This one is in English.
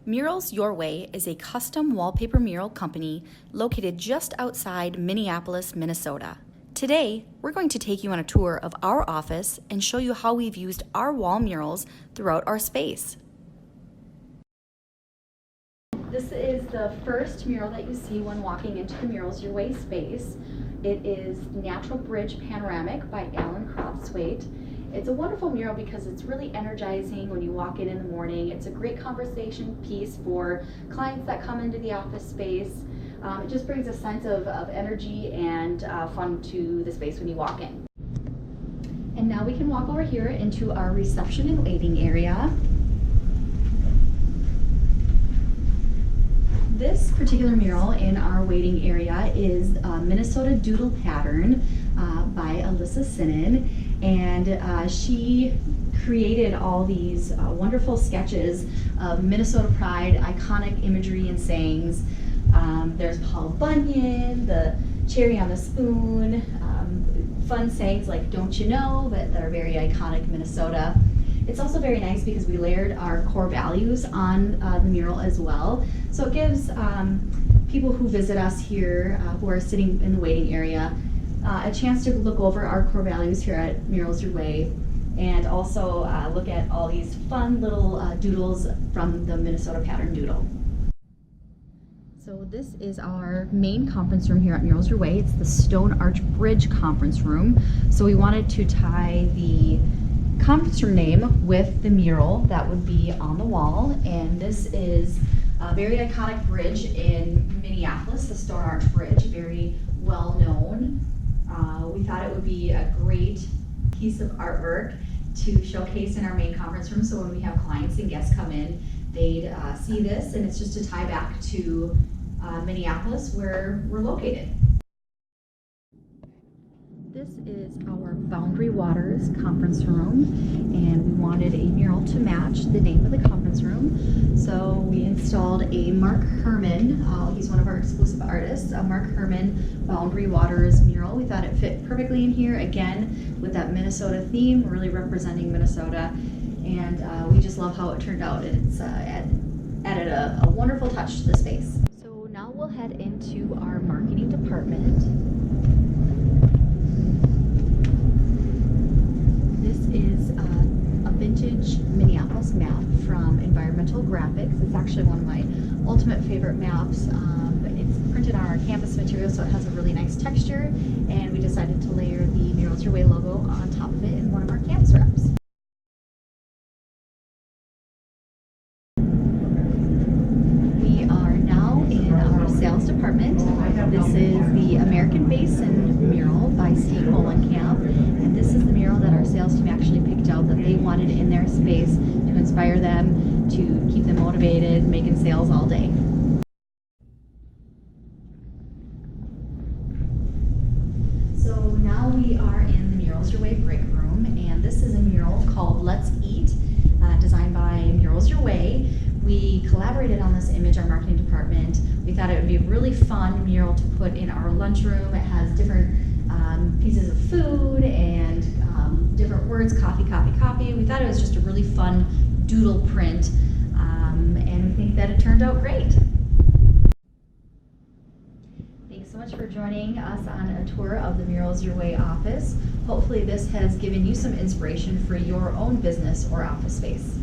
Murals Your Way is a custom wallpaper mural company located just outside Minneapolis, Minnesota. Today, we're going to take you on a tour of our office and show you how we've used our wall murals throughout our space. This is the first mural that you see when walking into the Murals Your Way space. It is Natural Bridge Panoramic by Alan Cropswaite. It's a wonderful mural because it's really energizing when you walk in the morning. It's a great conversation piece for clients that come into the office space. It just brings a sense of energy and fun to the space when you walk in. And now we can walk over here into our reception and waiting area. This particular mural in our waiting area is Minnesota Doodle pattern by Alyssa Sinnen. And she created all these wonderful sketches of Minnesota pride, iconic imagery and sayings. There's Paul Bunyan, the cherry on the spoon, fun sayings like "Don't you know," but that are very iconic Minnesota. It's also very nice because we layered our core values on the mural as well. So it gives people who visit us here, who are sitting in the waiting area, a chance to look over our core values here at Murals Your Way, and also look at all these fun little doodles from the Minnesota pattern doodle. So this is our main conference room here at Murals Your Way. It's the Stone Arch Bridge conference room. So we wanted to tie the conference room name with the mural that would be on the wall, and this is a very iconic bridge in Minneapolis, the Stone Arch Bridge, very well known. We thought it would be a great piece of artwork to showcase in our main conference room, so when we have clients and guests come in, they'd see this, and it's just to tie back to Minneapolis, where we're located. This is our Boundary Waters conference room, and we wanted a mural to match the name of the conference room. So we installed a Mark Herman, he's one of our exclusive artists, a Mark Herman Boundary Waters mural. We thought it fit perfectly in here, again, with that Minnesota theme, really representing Minnesota. And we just love how it turned out. It's added a wonderful touch to the space. So now we'll head into our marketing department. Is a vintage Minneapolis map from Environmental Graphics. It's actually one of my ultimate favorite maps. It's printed on our campus material, so it has a really nice texture, and we decided to layer the Murals Your Way logo on top of it in one of our campus wraps. We are now in our sales department. This is the American Basin mural by Steve Molenkamp, and this is the mural that our sales team actually picked out that they wanted in their space to inspire them, to keep them motivated, making sales all day. So now we are in the Murals Your Way break room, and this is a mural called Let's Eat, designed by Murals Your Way. We collaborated on this image, our marketing department. We thought it would be a really fun mural to put in our lunchroom. It has different pieces of food and different words, coffee, coffee, coffee. We thought it was just a really fun doodle print, and we think that it turned out great. Thanks so much for joining us on a tour of the Murals Your Way office. Hopefully this has given you some inspiration for your own business or office space.